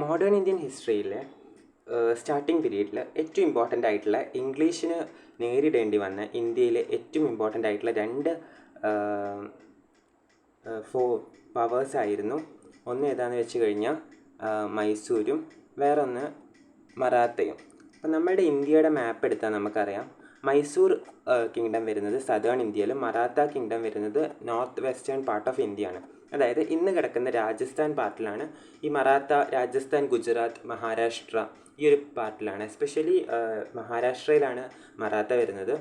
Modern Indian ഹിസ്റ്ററിയിലെ starting പീരീഡിൽ ഏറ്റവും important ആയിട്ടുള്ള ഇംഗ്ലീഷിന് നേരിടേണ്ടി വന്ന ഇന്ത്യയിലെ ഏറ്റവും ഇമ്പോർട്ടൻ്റ് ആയിട്ടുള്ള രണ്ട് പവേഴ്സായിരുന്നു. ഒന്ന് ഏതാണെന്ന് വെച്ച് കഴിഞ്ഞാൽ മൈസൂരും വേറൊന്ന് മറാത്തയും. അപ്പം നമ്മുടെ ഇന്ത്യയുടെ മാപ്പ് എടുത്താൽ നമുക്കറിയാം മൈസൂർ കിങ്ഡം വരുന്നത് സദേൺ ഇന്ത്യയിലും മറാത്ത കിങ്ഡം വരുന്നത് നോർത്ത് വെസ്റ്റേൺ പാർട്ട് ഓഫ് ഇന്ത്യയാണ്. അതായത് ഇന്ന് കിടക്കുന്ന രാജസ്ഥാൻ പാർട്ടിലാണ് ഈ മറാത്ത. രാജസ്ഥാൻ, ഗുജറാത്ത്, മഹാരാഷ്ട്ര ഈ ഒരു പാർട്ടിലാണ്. എസ്പെഷ്യലി മഹാരാഷ്ട്രയിലാണ് മറാത്ത വരുന്നത്.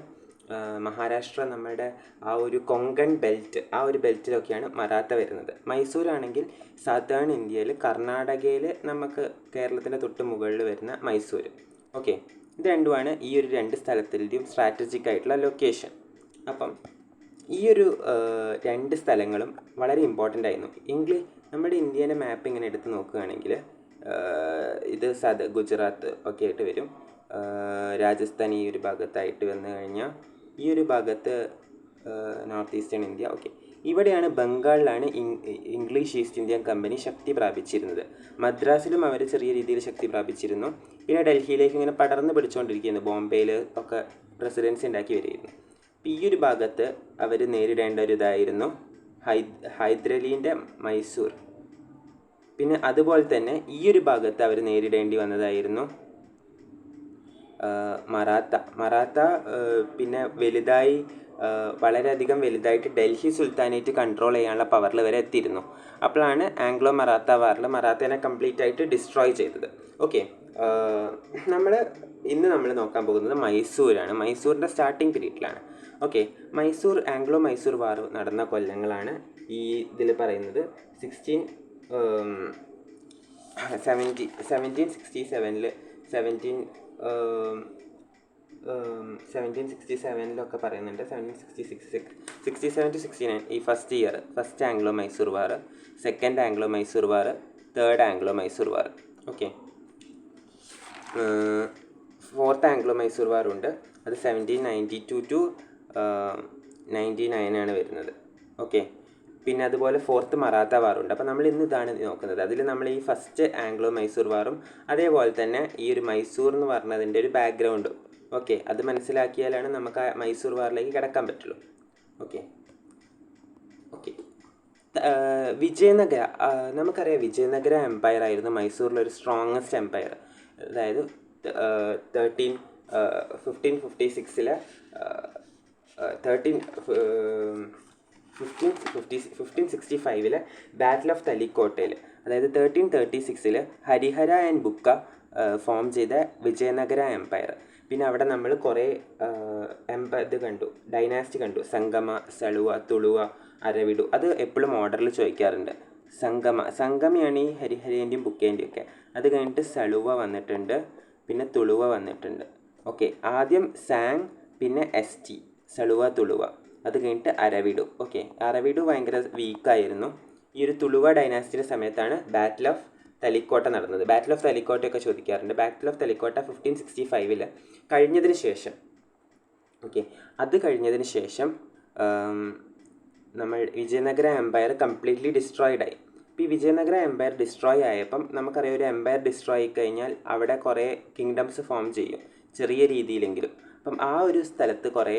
മഹാരാഷ്ട്ര നമ്മുടെ ആ ഒരു കൊങ്കൺ ബെൽറ്റ്, ആ ഒരു ബെൽറ്റിലൊക്കെയാണ് മറാത്ത വരുന്നത്. മൈസൂരാണെങ്കിൽ സദേൺ ഇന്ത്യയിൽ കർണാടകയിൽ നമുക്ക് കേരളത്തിൻ്റെ തൊട്ട് മുകളിൽ വരുന്ന മൈസൂർ. ഓക്കെ, ഇത് രണ്ടുമാണ് ഈ ഒരു രണ്ട് സ്ഥലത്തിൻ്റെയും സ്ട്രാറ്റജിക് ആയിട്ടുള്ള ലൊക്കേഷൻ. അപ്പം ഈ ഒരു രണ്ട് സ്ഥലങ്ങളും വളരെ ഇമ്പോർട്ടൻ്റ് ആയിരുന്നു. നമ്മുടെ ഇന്ത്യയുടെ മാപ്പ് ഇങ്ങനെ എടുത്ത് നോക്കുകയാണെങ്കിൽ ഇത് ഗുജറാത്ത് ഒക്കെ ആയിട്ട് വരും. രാജസ്ഥാൻ ഈ ഒരു ഭാഗത്തായിട്ട് വന്നു കഴിഞ്ഞാൽ ഈ ഒരു ഭാഗത്ത് നോർത്ത് ഈസ്റ്റേൺ ഇന്ത്യ. ഓക്കെ, ഇവിടെയാണ് ബംഗാളിലാണ് ഇംഗ്ലീഷ് ഈസ്റ്റ് ഇന്ത്യൻ കമ്പനി ശക്തി പ്രാപിച്ചിരുന്നത്. മദ്രാസിലും അവർ ചെറിയ രീതിയിൽ ശക്തി പ്രാപിച്ചിരുന്നു. പിന്നെ ഡൽഹിയിലേക്ക് ഇങ്ങനെ പടർന്ന് പിടിച്ചുകൊണ്ടിരിക്കുന്നു. ബോംബെയിൽ ഒക്കെ പ്രസിഡൻസി ഉണ്ടാക്കി വരികയായിരുന്നു. അപ്പോൾ ഈ ഒരു ഭാഗത്ത് അവർ നേരിടേണ്ട ഒരു ഇതായിരുന്നു ഹൈദരലീൻ്റെ മൈസൂർ. പിന്നെ അതുപോലെ തന്നെ ഈ ഒരു ഭാഗത്ത് അവർ നേരിടേണ്ടി വന്നതായിരുന്നു മറാത്ത. പിന്നെ വളരെയധികം വലുതായിട്ട് ഡൽഹി സുൽത്താനേറ്റ് കൺട്രോൾ ചെയ്യാനുള്ള പവറിൽ വരെ എത്തിയിരുന്നു. അപ്പോഴാണ് ആംഗ്ലോ മറാത്ത വാറിൽ മറാത്തേനെ കംപ്ലീറ്റ് ആയിട്ട് ഡിസ്ട്രോയ് ചെയ്തത്. ഓക്കെ, ഇന്ന് നമ്മൾ നോക്കാൻ പോകുന്നത് മൈസൂരാണ്. മൈസൂരിൻ്റെ സ്റ്റാർട്ടിങ് പീരീഡിലാണ്. ഓക്കെ, ആംഗ്ലോ മൈസൂർ വാർ നടന്ന കൊല്ലങ്ങളാണ് ഈ ഇതിൽ പറയുന്നത്. 1767 പറയുന്നുണ്ട്. 1767 to 69 ഈ ഫസ്റ്റ് ആംഗ്ലോ മൈസൂർ വാർ, സെക്കൻഡ് ആംഗ്ലോ മൈസൂർ വാർ, തേർഡ് ആംഗ്ലോ മൈസൂർ വാർ. ഓക്കെ, ഫോർത്ത് ആംഗ്ലോ മൈസൂർ വാർ ഉണ്ട്. അത് 1792 to 99 ആണ് വരുന്നത്. ഓക്കെ, പിന്നെ അതുപോലെ ഫോർത്ത് മറാത്ത വാറുണ്ട്. അപ്പോൾ നമ്മൾ ഇന്ന് ഇതാണ് നോക്കുന്നത്. അതിൽ നമ്മൾ ഈ ഫസ്റ്റ് ആംഗ്ലോ മൈസൂർ വാറും അതേപോലെ തന്നെ ഈ ഒരു മൈസൂർ എന്ന് പറഞ്ഞതിൻ്റെ ഒരു ബാക്ക്ഗ്രൗണ്ടും ഓക്കെ അത് മനസ്സിലാക്കിയാലാണ് നമുക്ക് ആ മൈസൂർ വാറിലേക്ക് കിടക്കാൻ പറ്റുള്ളൂ. ഓക്കെ, വിജയനഗര, നമുക്കറിയാം വിജയനഗര എംപയർ ആയിരുന്നു മൈസൂരിലൊരു സ്ട്രോങ്ങസ്റ്റ് എംപയർ. അതായത് 1565 ബാറ്റിൽ ഓഫ് തലിക്കോട്ടയിൽ, അതായത് 1336 ഹരിഹര ആൻഡ് ബുക്ക ഫോം ചെയ്ത വിജയനഗര എംപയർ. പിന്നെ അവിടെ നമ്മൾ കുറേ ഡൈനാസ്റ്റി കണ്ടു. സംഗമ, സളുവ, തുളുവ, അരവിഡു. അത് എപ്പോഴും ഓർഡറിൽ ചോദിക്കാറുണ്ട്. സംഗമയാണ് ഈ ഹരിഹരേൻ്റെയും ബുക്കേൻ്റെയും ഒക്കെ. അത് കഴിഞ്ഞിട്ട് സളുവ വന്നിട്ടുണ്ട്, പിന്നെ തുളുവ വന്നിട്ടുണ്ട്. ഓക്കെ, ആദ്യം സാങ്, പിന്നെ ST, സളുവ, തുളുവ. അത് കഴിഞ്ഞിട്ട് അരവിഡു. ഓക്കെ, അരവിഡു ഭയങ്കര വീക്കായിരുന്നു. ഈ ഒരു തുളുവ ഡൈനാസ്റ്റിയുടെ സമയത്താണ് ബാറ്റിൽ ഓഫ് തലിക്കോട്ട നടന്നത്. ബാറ്റിൽ ഓഫ് തലിക്കോട്ടയൊക്കെ ചോദിക്കാറുണ്ട്. ബാറ്റിൽ ഓഫ് തലിക്കോട്ട 1565 കഴിഞ്ഞതിന് ശേഷം. ഓക്കെ, അത് കഴിഞ്ഞതിന് ശേഷം നമ്മൾ വിജയനഗര എംപയർ കംപ്ലീറ്റ്ലി ഡിസ്ട്രോയിഡ് ആയി. ഇപ്പോൾ ഈ വിജയനഗര എംപയർ ഡിസ്ട്രോയ് ആയപ്പം നമുക്കറിയാം ഒരു എംപയർ ഡിസ്ട്രോയ് ആയി കഴിഞ്ഞാൽ അവിടെ കുറേ കിങ്ഡംസ് ഫോം ചെയ്യും, ചെറിയ രീതിയിലെങ്കിലും. അപ്പം ആ ഒരു സ്ഥലത്ത് കുറേ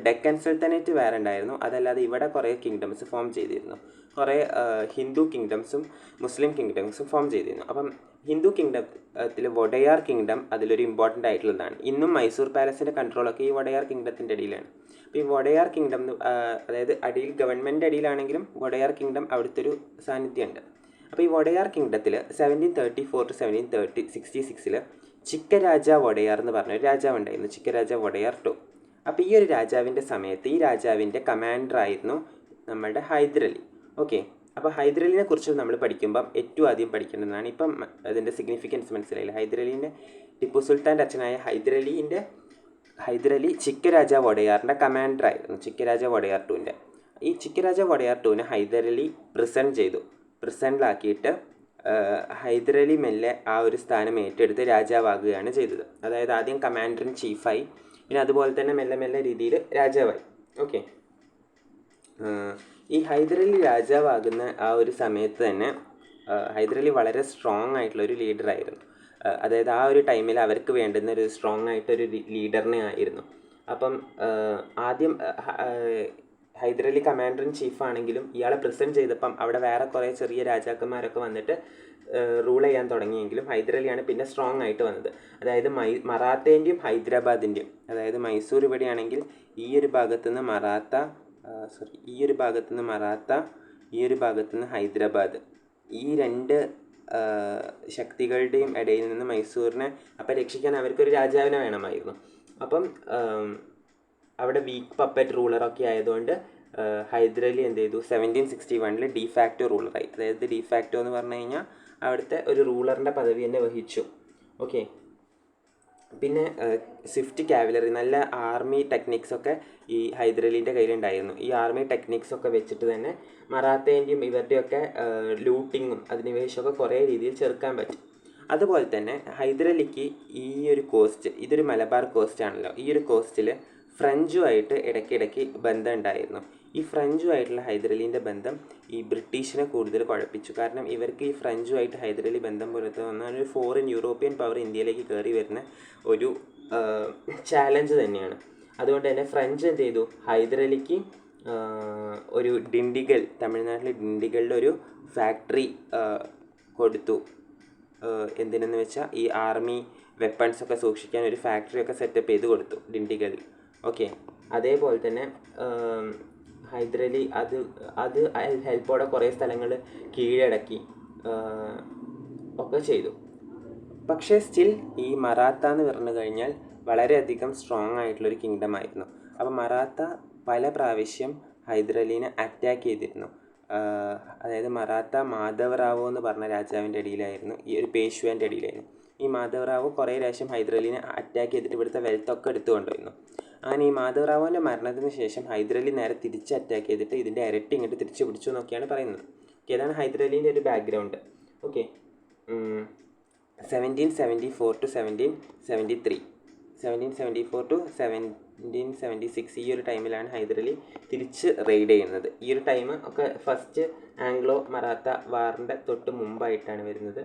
ഡെക്കൻ സുൽത്താനേറ്റ് വേറെ ഉണ്ടായിരുന്നു. അതല്ലാതെ ഇവിടെ കുറേ കിങ്ഡംസ് ഫോം ചെയ്തിരുന്നു. കുറേ ഹിന്ദു കിങ്ഡംസും മുസ്ലിം കിങ്ഡംസും ഫോം ചെയ്തിരുന്നു. അപ്പം ഹിന്ദു കിങ്ഡത്തിൽ വൊഡയാർ കിങ്ഡം അതിലൊരു ഇമ്പോർട്ടൻ്റ് ആയിട്ടുള്ളതാണ്. ഇന്നും മൈസൂർ പാലസിൻ്റെ കൺട്രോളൊക്കെ ഈ വൊഡയാർ കിങ്ഡത്തിൻ്റെ അടിയിലാണ്. അപ്പോൾ ഈ വൊഡയാർ കിങ്ഡം അതായത് ഗവൺമെൻറ് അടിയിലാണെങ്കിലും വൊഡയാർ കിങ്ഡം അവിടുത്തെ ഒരു സാന്നിധ്യമുണ്ട്. അപ്പോൾ ഈ വൊഡയാർ കിങ്ഡത്തിൽ 1734 to 1766 ചിക്കരാജ വൊഡയാർ എന്ന് പറഞ്ഞൊരു രാജാവ് ഉണ്ടായിരുന്നു, ചിക്കരാജ വൊഡയാർ II. അപ്പോൾ ഈ ഒരു രാജാവിൻ്റെ സമയത്ത് ഈ രാജാവിൻ്റെ കമാൻഡറായിരുന്നു നമ്മളുടെ ഹൈദരലി. ഓക്കെ, അപ്പോൾ ഹൈദരലിനെ കുറിച്ച് നമ്മൾ പഠിക്കുമ്പം ഏറ്റവും ആദ്യം പഠിക്കേണ്ടതാണ്, ഇപ്പം അതിൻ്റെ സിഗ്നിഫിക്കൻസ് മനസ്സിലായില്ല. ടിപ്പു സുൽത്താൻ്റെ അച്ഛനായ ഹൈദരലി ചിക്കരാജ വൊഡയാറിൻ്റെ കമാൻഡറായിരുന്നു, ചിക്കരാജ വൊഡയാർ IIൻ്റെ. ഈ ചിക്കരാജ വൊഡയാർ IIനെ ഹൈദരലി പ്രിസണിലാക്കിയിട്ട് ഹൈദരലി മെല്ലെ ആ ഒരു സ്ഥാനം ഏറ്റെടുത്ത് രാജാവാകുകയാണ് ചെയ്തത്. അതായത് ആദ്യം കമാൻഡർ ഇൻ ചീഫായി, പിന്നെ അതുപോലെ തന്നെ മെല്ലെ രീതിയിൽ രാജാവായി. ഓക്കെ, ഈ ഹൈദരലി രാജാവാകുന്ന ആ ഒരു സമയത്ത് തന്നെ ഹൈദരലി വളരെ സ്ട്രോങ് ആയിട്ടുള്ളൊരു ലീഡറായിരുന്നു. അതായത് ആ ഒരു ടൈമിൽ അവർക്ക് വേണ്ടുന്ന ഒരു സ്ട്രോങ് ആയിട്ടൊരു ലീഡറിനെ ആയിരുന്നു. അപ്പം ആദ്യം ഹൈദരലി കമാൻഡർ ഇൻ ചീഫ് ആണെങ്കിലും ഇയാളെ പ്രസൻറ്റ് ചെയ്തപ്പം അവിടെ വേറെ കുറേ ചെറിയ രാജാക്കന്മാരൊക്കെ വന്നിട്ട് റൂൾ ചെയ്യാൻ തുടങ്ങിയെങ്കിലും ഹൈദരലിയാണ് പിന്നെ സ്ട്രോങ് ആയിട്ട് വന്നത്. അതായത് മറാത്തേൻ്റെയും ഹൈദരാബാദിൻ്റെയും, അതായത് മൈസൂർ ഇവിടെയാണെങ്കിൽ ഈ ഒരു ഭാഗത്തുനിന്ന് മറാത്ത, ഈ ഒരു ഭാഗത്തുനിന്ന് മറാത്ത, ഈ ഒരു ഭാഗത്തുനിന്ന് ഹൈദരാബാദ്, ഈ രണ്ട് ശക്തികളുടെയും ഇടയിൽ നിന്ന് മൈസൂരിനെ അപ്പം രക്ഷിക്കാൻ അവർക്കൊരു രാജാവിനെ വേണമായിരുന്നു. അപ്പം അവിടെ വീക്ക് പപ്പറ്റ് റൂളറൊക്കെ ആയതുകൊണ്ട് ഹൈദരലി എന്ത് ചെയ്തു, 1761 ഡിഫാക്റ്റോ റൂളറായി. അതായത് ഡിഫാക്റ്റോ എന്ന് പറഞ്ഞു കഴിഞ്ഞാൽ അവിടുത്തെ ഒരു റൂളറിൻ്റെ പദവി തന്നെ വഹിച്ചു. ഓക്കെ. പിന്നെ സ്വിഫ്റ്റ് കാവലറി, നല്ല ആർമി ടെക്നിക്സൊക്കെ ഈ ഹൈദരലിൻ്റെ കയ്യിലുണ്ടായിരുന്നു. ഈ ആർമി ടെക്നിക്സൊക്കെ വെച്ചിട്ട് തന്നെ മറാത്തേൻ്റെയും ഇവരുടെയൊക്കെ ലൂട്ടിങ്ങും അധിനിവേശമൊക്കെ കുറേ രീതിയിൽ ചെറുക്കാൻ പറ്റും. അതുപോലെ തന്നെ ഹൈദരലിക്ക് ഈ ഒരു കോസ്റ്റ്, ഇതൊരു മലബാർ കോസ്റ്റ് ആണല്ലോ, ഈ ഒരു കോസ്റ്റിൽ ഫ്രഞ്ചുമായിട്ട് ഇടയ്ക്കിടയ്ക്ക് ബന്ധം ഉണ്ടായിരുന്നു. ഈ ഫ്രഞ്ചുമായിട്ടുള്ള ഹൈദരലീൻ്റെ ബന്ധം ഈ ബ്രിട്ടീഷിനെ കൂടുതൽ കുഴപ്പിച്ചു. കാരണം ഇവർക്ക് ഈ ഫ്രഞ്ചുമായിട്ട് ഹൈദരലി ബന്ധം പുലർത്തുക പറഞ്ഞാൽ ഒരു ഫോറിൻ യൂറോപ്യൻ പവർ ഇന്ത്യയിലേക്ക് കയറി വരുന്ന ഒരു ചാലഞ്ച് തന്നെയാണ്. അതുകൊണ്ട് തന്നെ ഫ്രഞ്ച് എന്ത് ചെയ്തു, ഹൈദരലിക്ക് ഒരു ഡിണ്ടിഗൽ, തമിഴ്നാട്ടിലെ ഡിണ്ടിഗലിലൊരു ഫാക്ടറി കൊടുത്തു. എന്തിനെന്ന് വെച്ചാൽ ഈ ആർമി വെപ്പൺസൊക്കെ സൂക്ഷിക്കാൻ ഒരു ഫാക്ടറിയൊക്കെ സെറ്റപ്പ് ചെയ്ത് കൊടുത്തു ഡിണ്ടിഗലിൽ. ഓക്കെ. അതേപോലെ തന്നെ ഹൈദരലി അത് ഹെൽപ്പോടെ കുറേ സ്ഥലങ്ങൾ കീഴടക്കി ഒക്കെ ചെയ്തു. പക്ഷേ സ്റ്റിൽ ഈ മറാത്ത എന്ന് പറഞ്ഞു കഴിഞ്ഞാൽ വളരെയധികം സ്ട്രോങ് ആയിട്ടുള്ളൊരു കിങ്ഡം ആയിരുന്നു. അപ്പോൾ മറാത്ത പല പ്രാവശ്യം ഹൈദരലീനെ അറ്റാക്ക് ചെയ്തിരുന്നു. അതായത് മറാത്ത മാധവ് റാവു എന്ന് പറഞ്ഞ രാജാവിൻ്റെ അടിയിലായിരുന്നു, ഈ ഒരു പേഷ്വേൻ്റെ അടിയിലായിരുന്നു. ഈ മാധവ് റാവു കുറേ പ്രാവശ്യം ഹൈദരലീനെ അറ്റാക്ക് ചെയ്തിട്ട് ഇവിടുത്തെ വെൽത്തൊക്കെ എടുത്തു കൊണ്ടുവരുന്നു. അങ്ങനെ ഈ മാധവ് റാവുവിൻ്റെ മരണത്തിന് ശേഷം ഹൈദരലി നേരെ തിരിച്ച് അറ്റാക്ക് ചെയ്തിട്ട് ഇതിൻ്റെ ഇരട്ടി ഇങ്ങോട്ട് തിരിച്ചു പിടിച്ചു എന്നൊക്കെയാണ് പറയുന്നത്. ഓക്കെ, അതാണ് ഹൈദരലീൻ്റെ ഒരു ബാക്ക്ഗ്രൗണ്ട്. ഓക്കെ. 1774 to 1773, 1774 to 1776 ഈ ഒരു ടൈമിലാണ് ഹൈദരലി തിരിച്ച് റെയ്ഡ് ചെയ്യുന്നത്. ഈ ഒരു ടൈം ഒക്കെ ഫസ്റ്റ് ആംഗ്ലോ മറാത്ത വാറിൻ്റെ തൊട്ട് മുമ്പായിട്ടാണ് വരുന്നത്.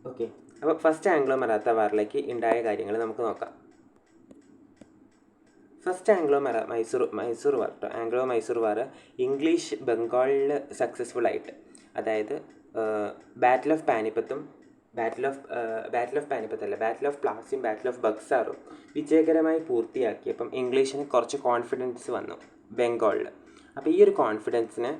ഓക്കെ, അപ്പോൾ ഫസ്റ്റ് ആംഗ്ലോ മറാത്ത വാറിലേക്ക് ഉണ്ടായ കാര്യങ്ങൾ നമുക്ക് നോക്കാം. ഫസ്റ്റ് ആംഗ്ലോ മൈസൂർ വാർ കേട്ടോ. ആംഗ്ലോ മൈസൂർ വാർ ഇംഗ്ലീഷ് ബംഗാളിൽ സക്സസ്ഫുൾ ആയിട്ട്, അതായത് ബാറ്റിൽ ഓഫ് പാനിപ്പത്തും ബാറ്റിൽ ഓഫ് പ്ലാസിയും ബാറ്റിൽ ഓഫ് ബക്സാറും വിജയകരമായി പൂർത്തിയാക്കിയപ്പം ഇംഗ്ലീഷിന് കുറച്ച് കോൺഫിഡൻസ് വന്നു ബംഗാളിൽ. അപ്പോൾ ഈ ഒരു കോൺഫിഡൻസിനെ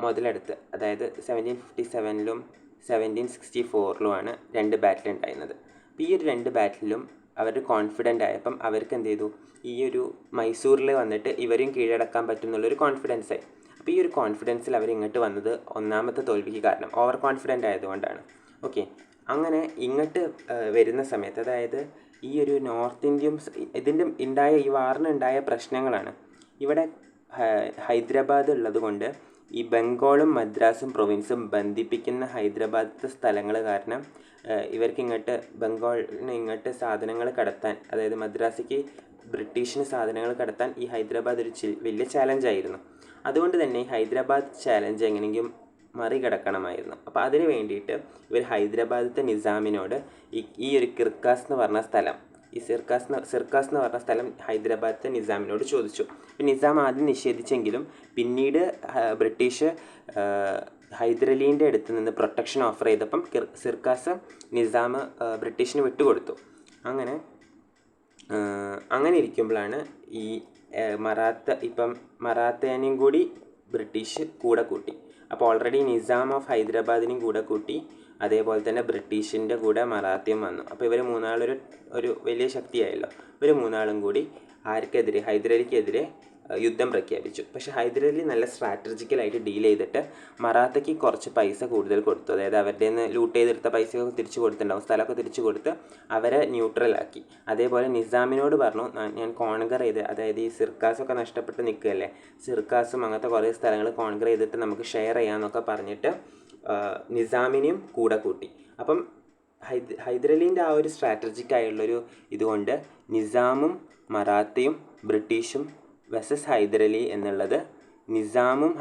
മുതലെടുത്ത്, അതായത് 1757 1764 രണ്ട് ബാറ്റിൽ ഉണ്ടായിരുന്നത്. അപ്പോൾ ഈ ഒരു രണ്ട് ബാറ്റിലും അവർ കോൺഫിഡൻ്റ് ആയപ്പം അവർക്ക് എന്ത് ചെയ്തു, ഈ ഒരു മൈസൂരിൽ വന്നിട്ട് ഇവരെയും കീഴടക്കാൻ പറ്റും എന്നുള്ളൊരു കോൺഫിഡൻസ് ആയി. അപ്പോൾ ഈ ഒരു കോൺഫിഡൻസിൽ അവർ ഇങ്ങോട്ട് വന്നത് ഒന്നാമത്തെ തോൽവിക്ക് കാരണം ഓവർ കോൺഫിഡൻ്റ് ആയതുകൊണ്ടാണ്. ഓക്കെ, അങ്ങനെ ഇങ്ങോട്ട് വരുന്ന സമയത്ത്, അതായത് ഈ ഒരു നോർത്ത് ഇന്ത്യയും ഇതിൻ്റെ ഉണ്ടായ ഈ വാറിനുണ്ടായ പ്രശ്നങ്ങളാണ്. ഇവിടെ ഹൈദരാബാദ് ഉള്ളത് കൊണ്ട് ഈ ബംഗാളും മദ്രാസും പ്രൊവിൻസും ബന്ധിപ്പിക്കുന്ന ഹൈദരാബാദത്തെ സ്ഥലങ്ങൾ കാരണം ഇവർക്ക് ഇങ്ങോട്ട് ബംഗാളിന് ഇങ്ങോട്ട് സാധനങ്ങൾ കടത്താൻ, അതായത് മദ്രാസിക്ക് ബ്രിട്ടീഷിന് സാധനങ്ങൾ കടത്താൻ ഈ ഹൈദരാബാദ് ഒരു വലിയ ചാലഞ്ചായിരുന്നു. അതുകൊണ്ട് തന്നെ ഈ ഹൈദരാബാദ് ചാലഞ്ച് എങ്ങനെയെങ്കിലും മറികടക്കണമായിരുന്നു. അപ്പോൾ അതിന് വേണ്ടിയിട്ട് ഇവർ ഹൈദരാബാദത്തെ നിസാമിനോട് ഈ ഒരു കിർക്കാസ് എന്ന് പറഞ്ഞ സ്ഥലം, ഈ സിർക്കാസ് എന്ന് പറഞ്ഞ സ്ഥലം ഹൈദരാബാദത്തെ നിസാമിനോട് ചോദിച്ചു. നിസാം ആദ്യം നിഷേധിച്ചെങ്കിലും പിന്നീട് ബ്രിട്ടീഷ് ഹൈദരലീൻ്റെ അടുത്ത് നിന്ന് പ്രൊട്ടക്ഷൻ ഓഫർ ചെയ്തപ്പം സിർക്കാസ് നിസാം ബ്രിട്ടീഷിന് വിട്ടുകൊടുത്തു. അങ്ങനെ ഇരിക്കുമ്പോഴാണ് ഈ മറാത്തേനെയും കൂടി ബ്രിട്ടീഷ് കൂടെ കൂട്ടി. അപ്പോൾ ഓൾറെഡി നിസാം ഓഫ് ഹൈദരാബാദിനെയും കൂടെ കൂട്ടി, അതേപോലെ തന്നെ ബ്രിട്ടീഷിൻ്റെ കൂടെ മറാത്തയും വന്നു. അപ്പോൾ ഇവർ മൂന്നാളൊരു വലിയ ശക്തിയായല്ലോ. ഇവർ മൂന്നാളും കൂടി ആർക്കെതിരെ, ഹൈദരലിക്കെതിരെ യുദ്ധം പ്രഖ്യാപിച്ചു. പക്ഷേ ഹൈദരലി നല്ല സ്ട്രാറ്റജിക്കലായിട്ട് ഡീൽ ചെയ്തിട്ട് മറാത്തയ്ക്ക് കുറച്ച് പൈസ കൂടുതൽ കൊടുത്തു. അതായത് അവരുടെ നിന്ന് ലൂട്ട് ചെയ്തെടുത്ത പൈസയൊക്കെ തിരിച്ചു കൊടുത്തിട്ടുണ്ടാവും, സ്ഥലമൊക്കെ തിരിച്ചു കൊടുത്ത് അവരെ ന്യൂട്രലാക്കി. അതേപോലെ നിസാമിനോട് പറഞ്ഞു, ഞാൻ കോൺകർ ചെയ്ത്, അതായത് ഈ സിർക്കാസൊക്കെ നഷ്ടപ്പെട്ട് നിൽക്കുകയല്ലേ, സിർക്കാസും അങ്ങനത്തെ കുറേ സ്ഥലങ്ങൾ കോൺകർ ചെയ്തിട്ട് നമുക്ക് ഷെയർ ചെയ്യാമെന്നൊക്കെ പറഞ്ഞിട്ട് നിസാമിനെയും കൂടെ കൂട്ടി. അപ്പം ഹൈദരലീൻ്റെ ആ ഒരു സ്ട്രാറ്റജിക്കായുള്ളൊരു ഇതുകൊണ്ട് നിസാമും മറാത്തയും ബ്രിട്ടീഷും വെസസ് ഹൈദരലി എന്നുള്ളത് നിസാമും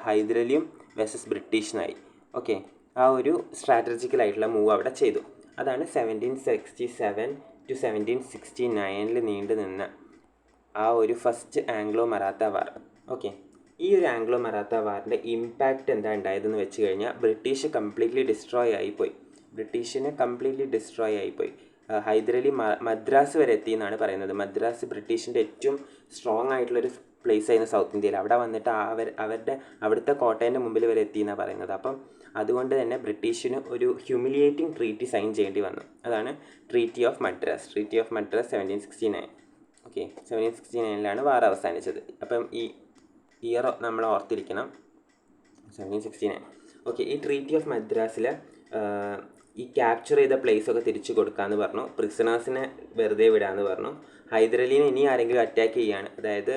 ഹൈദരലിയും വേഴ്സസ് ബ്രിട്ടീഷിനായി. ഓക്കെ, ആ ഒരു സ്ട്രാറ്റജിക്കലായിട്ടുള്ള മൂവ് അവിടെ ചെയ്തു. അതാണ് 1767 to 1769 നീണ്ടു നിന്ന ആ ഒരു ഫസ്റ്റ് ആംഗ്ലോ മറാത്ത വാർ. ഓക്കെ, ഈ ഒരു ആംഗ്ലോ മറാത്ത വാറിൻ്റെ ഇമ്പാക്റ്റ് എന്താ ഉണ്ടായതെന്ന് വെച്ച് കഴിഞ്ഞാൽ ബ്രിട്ടീഷ് കംപ്ലീറ്റ്ലി ഡിസ്ട്രോയ് ആയിപ്പോയി. ഹൈദരലി മദ്രാസ് വരെ എത്തി എന്നാണ് പറയുന്നത്. മദ്രാസ് ബ്രിട്ടീഷിൻ്റെ ഏറ്റവും സ്ട്രോങ് ആയിട്ടുള്ളൊരു പ്ലേസ് ആയിരുന്നു സൗത്ത് ഇന്ത്യയിൽ. അവിടെ വന്നിട്ട് അവിടുത്തെ കോട്ടേൻ്റെ മുമ്പിൽ വരെ എത്തി എന്നാണ് പറയുന്നത്. അപ്പം അതുകൊണ്ട് തന്നെ ബ്രിട്ടീഷിന് ഒരു ഹ്യൂമിലിയേറ്റിംഗ് ട്രീറ്റി സൈൻ ചെയ്യേണ്ടി വന്നു. അതാണ് ട്രീറ്റി ഓഫ് മദ്രാസ് 1769. ഓക്കെ, 1769 വാർ അവസാനിച്ചത്. അപ്പം ഈ ഇയർ നമ്മൾ ഓർത്തിരിക്കണം, 1769. ഓക്കെ, ഈ ട്രീറ്റി ഓഫ് മദ്രാസിൽ ഈ ക്യാപ്ചർ ചെയ്ത പ്ലേസൊക്കെ തിരിച്ചു കൊടുക്കാമെന്ന് പറഞ്ഞു. പ്രിസണേഴ്സിനെ വെറുതെ വിടാമെന്ന് പറഞ്ഞു. ഹൈദരലീനെ ഇനി ആരെങ്കിലും അറ്റാക്ക് ചെയ്യുകയാണ്, അതായത്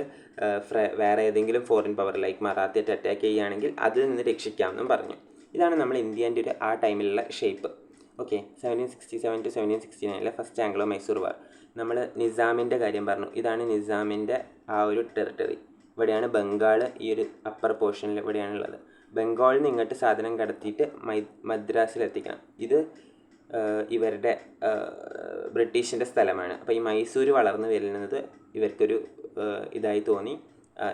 വേറെ ഏതെങ്കിലും ഫോറിൻ പവർ ലൈക്ക് മറാത്തിയായിട്ട് അറ്റാക്ക് ചെയ്യുകയാണെങ്കിൽ അതിൽ നിന്ന് രക്ഷിക്കാമെന്നും പറഞ്ഞു. ഇതാണ് നമ്മൾ ഇന്ത്യേൻ്റെ ആ ടൈമിലുള്ള shape. Okay, 1767 to 1769 first Anglo Mysore war. നമ്മൾ നിസാമിൻ്റെ കാര്യം പറഞ്ഞു. ഇതാണ് നിസാമിൻ്റെ ആ ഒരു ടെറിട്ടറി. ഇവിടെയാണ് ബംഗാൾ, ഈ ഒരു അപ്പർ പോർഷനിൽ ഇവിടെയാണുള്ളത്. ബംഗാളിൽ നിന്ന് ഇങ്ങോട്ട് സാധനം കടത്തിയിട്ട് മദ്രാസിലെത്തിക്കണം. ഇത് ഇവരുടെ ബ്രിട്ടീഷിൻ്റെ സ്ഥലമാണ്. അപ്പോൾ ഈ മൈസൂർ വളർന്നു വരുന്നത് ഇവർക്കൊരു ഇതായി തോന്നി,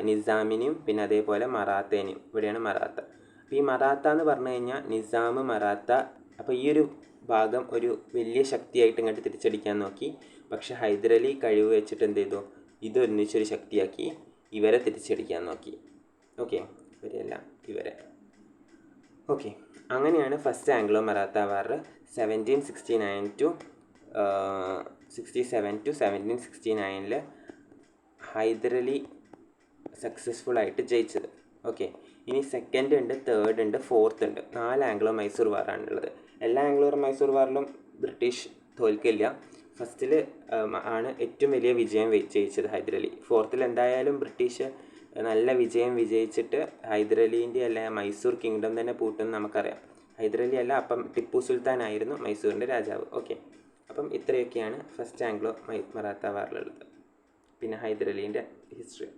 നിസാമിനെയും പിന്നെ അതേപോലെ മറാത്തേനെയും. ഇവിടെയാണ് മറാത്ത. അപ്പോൾ ഈ മറാത്ത എന്ന് പറഞ്ഞു കഴിഞ്ഞാൽ നിസാം, മറാത്ത. അപ്പോൾ ഈ ഒരു ഭാഗം ഒരു വലിയ ശക്തിയായിട്ട് ഇങ്ങോട്ട് തിരിച്ചടിക്കാൻ നോക്കി. പക്ഷെ ഹൈദരലി കഴിവ് വെച്ചിട്ട് എന്ത് ചെയ്തു, ഇതൊന്നിച്ചൊരു ശക്തിയാക്കി ഇവരെ തിരിച്ചടിക്കാൻ നോക്കി. ഓക്കെ, ഇവരെ. ഓക്കെ, അങ്ങനെയാണ് first Anglo Maratha war 1769 to 1769 Hyder Ali successful ആയിട്ട് ജയിച്ചത്. ഓക്കെ, ഇനി സെക്കൻഡ് ഉണ്ട്, തേർഡ് ഉണ്ട്, ഫോർത്ത് ഉണ്ട്. 4 ആംഗ്ലോ മൈസൂർ വാറാണുള്ളത്. എല്ലാ ആംഗ്ലോ മൈസൂർ വാറിലും ബ്രിട്ടീഷ് തോൽക്കില്ല. ഫസ്റ്റിൽ ആണ് ഏറ്റവും വലിയ വിജയം ജയിച്ചത് ഹൈദരലി. ഫോർത്തിൽ എന്തായാലും ബ്രിട്ടീഷ് നല്ല വിജയിച്ചിട്ട് ഹൈദരലീൻ്റെ അല്ല മൈസൂർ കിങ്ഡം തന്നെ പൂട്ടെന്ന് നമുക്കറിയാം. ഹൈദരലി അല്ല, അപ്പം ടിപ്പു സുൽത്താൻ ആയിരുന്നു മൈസൂരിൻ്റെ രാജാവ്. ഓക്കെ, അപ്പം ഇത്രയൊക്കെയാണ് ഫസ്റ്റ് ആംഗ്ലോ മറാത്ത വാറിലുള്ളത്. പിന്നെ ഹൈദരലീൻ്റെ ഹിസ്റ്ററി.